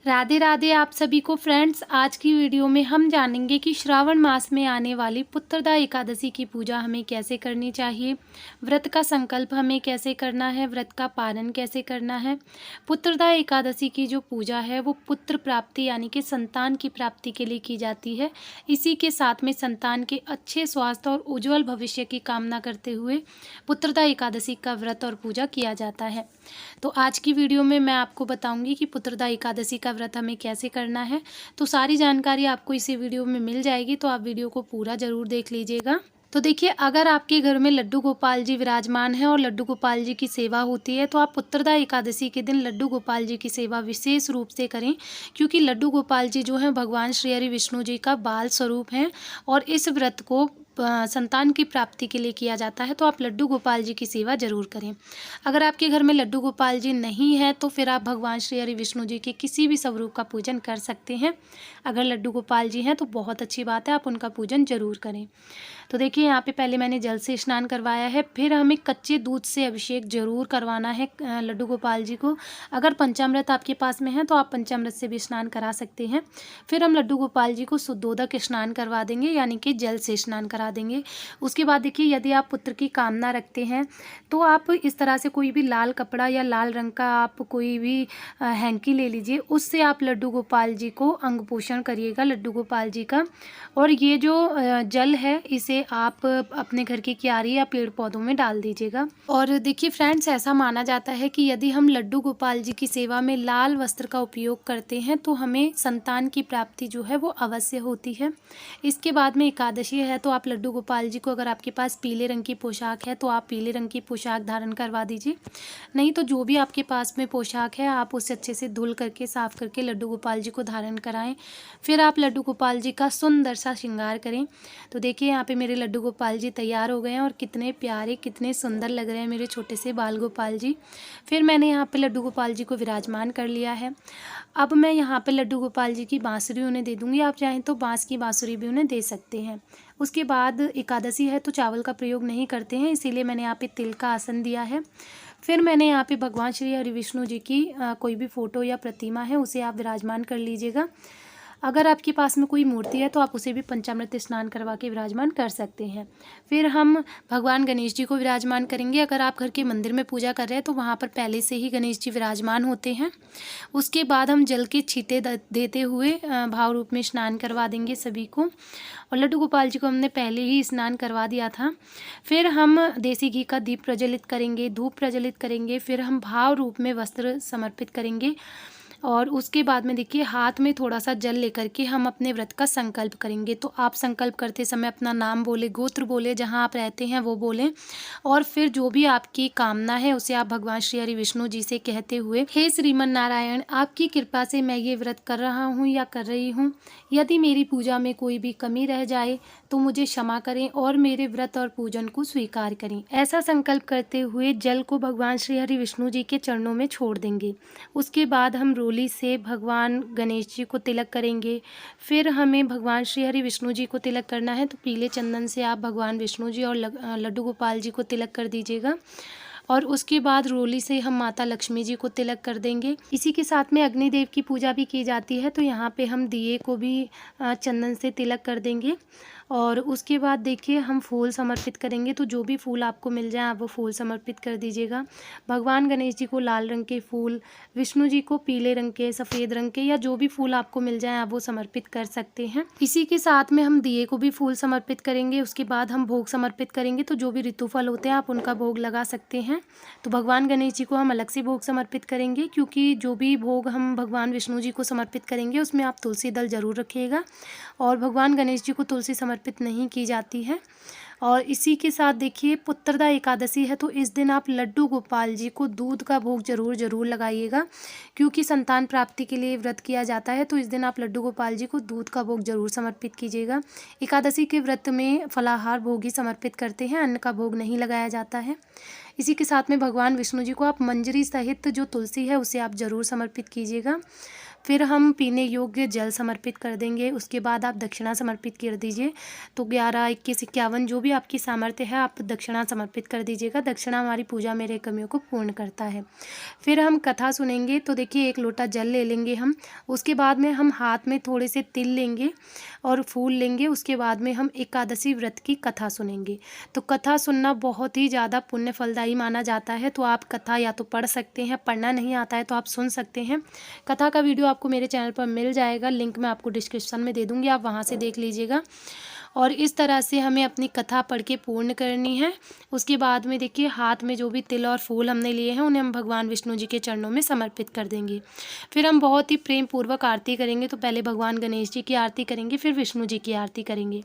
राधे राधे आप सभी को फ्रेंड्स। आज की वीडियो में हम जानेंगे कि श्रावण मास में आने वाली पुत्रदा एकादशी की पूजा हमें कैसे करनी चाहिए, व्रत का संकल्प हमें कैसे करना है, व्रत का पालन कैसे करना है। पुत्रदा एकादशी की जो पूजा है वो पुत्र प्राप्ति यानी कि संतान की प्राप्ति के लिए की जाती है। इसी के साथ में संतान के अच्छे स्वास्थ्य और उज्जवल भविष्य की कामना करते हुए पुत्रदा एकादशी का व्रत और पूजा किया जाता है। तो आज की वीडियो में मैं आपको बताऊंगी कि पुत्रदा एकादशी का व्रत हमें कैसे करना है। तो सारी जानकारी आपको इसी वीडियो में मिल जाएगी, तो आप वीडियो को पूरा ज़रूर देख लीजिएगा। तो देखिए, अगर आपके घर में लड्डू गोपाल जी विराजमान हैं और लड्डू गोपाल जी की सेवा होती है तो आप पुत्रदा एकादशी के दिन लड्डू गोपाल जी की सेवा विशेष रूप से करें, क्योंकि लड्डू गोपाल जी जो हैं भगवान श्री हरि विष्णु जी का बाल स्वरूप हैं और इस व्रत को संतान की प्राप्ति के लिए किया जाता है। तो आप लड्डू गोपाल जी की सेवा जरूर करें। अगर आपके घर में लड्डू गोपाल जी नहीं है तो फिर आप भगवान श्री हरि विष्णु जी के किसी भी स्वरूप का पूजन कर सकते हैं। अगर लड्डू गोपाल जी हैं तो बहुत अच्छी बात है, आप उनका पूजन जरूर करें। तो देखिए, यहाँ पे पहले मैंने जल से स्नान करवाया है, फिर हमें कच्चे दूध से अभिषेक जरूर करवाना है लड्डू गोपाल जी को। अगर पंचामृत आपके पास में है तो आप पंचामृत से भी स्नान करा सकते हैं। फिर हम लड्डू गोपाल जी को शुद्धोदक स्नान करवा देंगे, यानी कि जल से स्नान करा देंगे। उसके बाद देखिए, यदि आप पुत्र की कामना रखते हैं तो आप इस तरह से कोई भी लाल कपड़ा या लाल रंग का आप कोई भी हैंकी ले लीजिए, उससे आप लड्डू गोपाल जी को अंग पोषण करिएगा लड्डू गोपाल जी का। और ये जो जल है इसे आप अपने घर की क्यारी या पेड़ पौधों में डाल दीजिएगा। और देखिए फ्रेंड्स, ऐसा माना जाता है कि यदि हम लड्डू गोपाल जी की सेवा में लाल वस्त्र का उपयोग करते हैं तो हमें संतान की प्राप्ति जो है वो अवश्य होती है। इसके बाद में एकादशी है तो आप लड्डू गोपाल जी को, अगर आपके पास पीले रंग की पोशाक है तो आप पीले रंग की पोशाक धारण करवा दीजिए। नहीं तो जो भी आपके पास में पोशाक है आप उसे अच्छे से धुल करके साफ करके लड्डू गोपाल जी को धारण कराएं। फिर आप लड्डू गोपाल जी का सुंदर सा श्रृंगार करें। तो देखिए, यहाँ पे मेरे लड्डू गोपाल जी तैयार हो गए हैं और कितने प्यारे कितने सुंदर लग रहे हैं मेरे छोटे से बाल गोपाल जी। फिर मैंने यहाँ पे लड्डू गोपाल जी को विराजमान कर लिया है। अब मैं यहाँ पे लड्डू गोपाल जी की बांसुरी उन्हें दे दूँगी, आप चाहें तो बांस की बांसुरी भी उन्हें दे सकते हैं। उसके बाद एकादशी है तो चावल का प्रयोग नहीं करते हैं, इसीलिए मैंने यहाँ पे तिल का आसन दिया है। फिर मैंने यहाँ पे भगवान श्री हरि विष्णु जी की कोई भी फ़ोटो या प्रतिमा है उसे आप विराजमान कर लीजिएगा। अगर आपके पास में कोई मूर्ति है तो आप उसे भी पंचामृत स्नान करवा के विराजमान कर सकते हैं। फिर हम भगवान गणेश जी को विराजमान करेंगे। अगर आप घर के मंदिर में पूजा कर रहे हैं तो वहाँ पर पहले से ही गणेश जी विराजमान होते हैं। उसके बाद हम जल के छींटे देते हुए भाव रूप में स्नान करवा देंगे सभी को। और लड्डू गोपाल जी को हमने पहले ही स्नान करवा दिया था। फिर हम देसी घी का दीप प्रज्वलित करेंगे, धूप प्रज्वलित करेंगे। फिर हम भाव रूप में वस्त्र समर्पित करेंगे और उसके बाद में देखिए, हाथ में थोड़ा सा जल लेकर के हम अपने व्रत का संकल्प करेंगे। तो आप संकल्प करते समय अपना नाम बोले, गोत्र बोले, जहाँ आप रहते हैं वो बोलें और फिर जो भी आपकी कामना है उसे आप भगवान श्री हरि विष्णु जी से कहते हुए, हे श्रीमन नारायण, आपकी कृपा से मैं ये व्रत कर रहा हूँ या कर रही हूँ। यदि मेरी पूजा में कोई भी कमी रह जाए तो मुझे क्षमा करें और मेरे व्रत और पूजन को स्वीकार करें। ऐसा संकल्प करते हुए जल को भगवान श्री हरि विष्णु जी के चरणों में छोड़ देंगे। उसके बाद हम रोली से भगवान गणेश जी को तिलक करेंगे। फिर हमें भगवान श्री हरि विष्णु जी को तिलक करना है तो पीले चंदन से आप भगवान विष्णु जी और लड्डू गोपाल जी को तिलक कर दीजिएगा। और उसके बाद रोली से हम माता लक्ष्मी जी को तिलक कर देंगे। इसी के साथ में अग्निदेव की पूजा भी की जाती है, तो यहाँ पे हम दिए को भी चंदन से तिलक कर देंगे। और उसके बाद देखिए, हम फूल समर्पित करेंगे। तो जो भी फूल आपको मिल जाए आप वो फूल समर्पित कर दीजिएगा। भगवान गणेश जी को लाल रंग के फूल, विष्णु जी को पीले रंग के, सफ़ेद रंग के, या जो भी फूल आपको मिल जाए आप वो समर्पित कर सकते हैं। इसी के साथ में हम दिए को भी फूल समर्पित करेंगे। उसके बाद हम भोग समर्पित करेंगे। तो जो भी ऋतु फल होते हैं आप उनका भोग लगा सकते हैं। तो भगवान गणेश जी को हम अलग से भोग समर्पित करेंगे, क्योंकि जो भी भोग हम भगवान विष्णु जी को समर्पित करेंगे उसमें आप तुलसी दल जरूर रखिएगा। और भगवान गणेश जी को तुलसी समर्पित नहीं की जाती है। और इसी के साथ देखिए, पुत्रदा एकादशी है तो इस दिन आप लड्डू गोपाल जी को दूध का भोग जरूर लगाइएगा, क्योंकि संतान प्राप्ति के लिए व्रत किया जाता है। तो इस दिन आप लड्डू गोपाल जी को दूध का भोग जरूर समर्पित कीजिएगा। एकादशी के व्रत में फलाहार भोग ही समर्पित करते हैं, अन्न का भोग नहीं लगाया जाता है। इसी के साथ में भगवान विष्णु जी को आप मंजरी सहित जो तुलसी है उसे आप जरूर समर्पित कीजिएगा। फिर हम पीने योग्य जल समर्पित कर देंगे। उसके बाद आप दक्षिणा समर्पित कर दीजिए। तो 11, 21, 51 जो भी आपकी सामर्थ्य है आप दक्षिणा समर्पित कर दीजिएगा। दक्षिणा हमारी पूजा में कमियों को पूर्ण करता है। फिर हम कथा सुनेंगे। तो देखिए 1 लोटा जल ले लेंगे हम। उसके बाद में हम हाथ में थोड़े से तिल लेंगे और फूल लेंगे। उसके बाद में हम एकादशी व्रत की कथा सुनेंगे। तो कथा सुनना बहुत ही ज़्यादा पुण्य फलदायी माना जाता है। तो आप कथा या तो पढ़ सकते हैं, पढ़ना नहीं आता है तो आप सुन सकते हैं। कथा का वीडियो आपको मेरे चैनल पर मिल जाएगा, लिंक मैं आपको डिस्क्रिप्शन में दे दूँगी, आप वहाँ से देख लीजिएगा। और इस तरह से हमें अपनी कथा पढ़ के पूर्ण करनी है। उसके बाद में देखिए हाथ में जो भी तिल और फूल हमने लिए हैं उन्हें हम भगवान विष्णु जी के चरणों में समर्पित कर देंगे। फिर हम बहुत ही प्रेम पूर्वक आरती करेंगे। तो पहले भगवान गणेश जी की आरती करेंगे, फिर विष्णु जी की आरती करेंगे।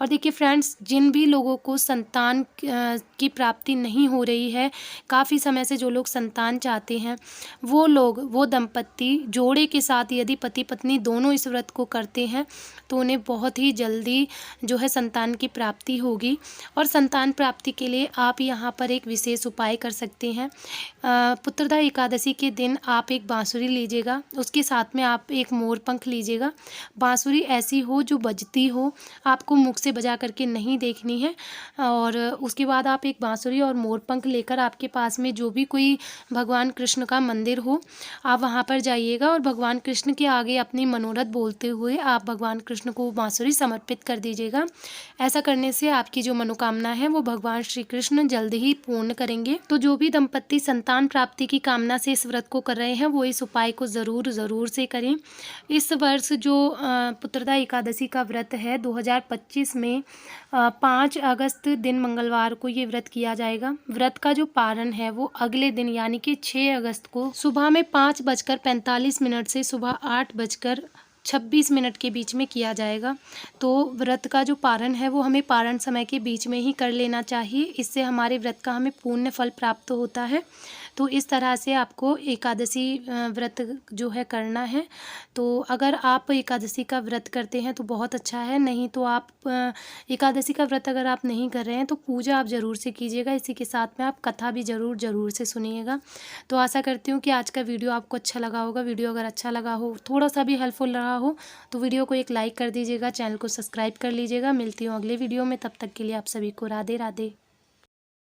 और देखिए फ्रेंड्स, जिन भी लोगों को संतान की प्राप्ति नहीं हो रही है, काफ़ी समय से जो लोग संतान चाहते हैं, वो लोग, वो दंपत्ति जोड़े के साथ यदि पति पत्नी दोनों इस व्रत को करते हैं तो उन्हें बहुत ही जल्दी जो है संतान की प्राप्ति होगी। और संतान प्राप्ति के लिए आप यहाँ पर एक विशेष उपाय कर सकते हैं। पुत्रदा एकादशी के दिन आप एक बांसुरी लीजिएगा, उसके साथ में आप एक मोर पंख लीजिएगा। बांसुरी ऐसी हो जो बजती हो, आपको मुख से बजा करके नहीं देखनी है। और उसके बाद आप एक बांसुरी और मोर पंख लेकर आपके पास में जो भी कोई भगवान कृष्ण का मंदिर हो, आप वहाँ पर जाइएगा और भगवान कृष्ण के आगे अपनी मनोरथ बोलते हुए आप भगवान कृष्ण को बांसुरी समर्पित कर दीजिएगा। ऐसा करने से आपकी जो मनोकामना है वो भगवान श्री कृष्ण जल्द ही पूर्ण करेंगे। तो जो भी दंपत्ति संतान प्राप्ति की कामना से इस व्रत को कर रहे हैं वो इस उपाय को ज़रूर से करें। इस वर्ष जो पुत्रदा एकादशी का व्रत है 2025 में 5 अगस्त दिन मंगलवार को ये व्रत किया जाएगा। व्रत का जो पारण है वो अगले दिन यानी कि 6 अगस्त को सुबह में 5:45 से सुबह 8:26 के बीच में किया जाएगा। तो व्रत का जो पारण है वो हमें पारण समय के बीच में ही कर लेना चाहिए। इससे हमारे व्रत का हमें पुण्य फल प्राप्त होता है। तो इस तरह से आपको एकादशी व्रत जो है करना है। तो अगर आप एकादशी का व्रत करते हैं तो बहुत अच्छा है, नहीं तो आप एकादशी का व्रत अगर आप नहीं कर रहे हैं तो पूजा आप ज़रूर से कीजिएगा। इसी के साथ में आप कथा भी ज़रूर से सुनिएगा। तो आशा करती हूँ कि आज का वीडियो आपको अच्छा लगा होगा। वीडियो अगर अच्छा लगा हो, थोड़ा सा भी हेल्पफुल रहा हो तो वीडियो को एक लाइक कर दीजिएगा, चैनल को सब्सक्राइब कर लीजिएगा। मिलती हूँ अगले वीडियो में, तब तक के लिए आप सभी को राधे राधे।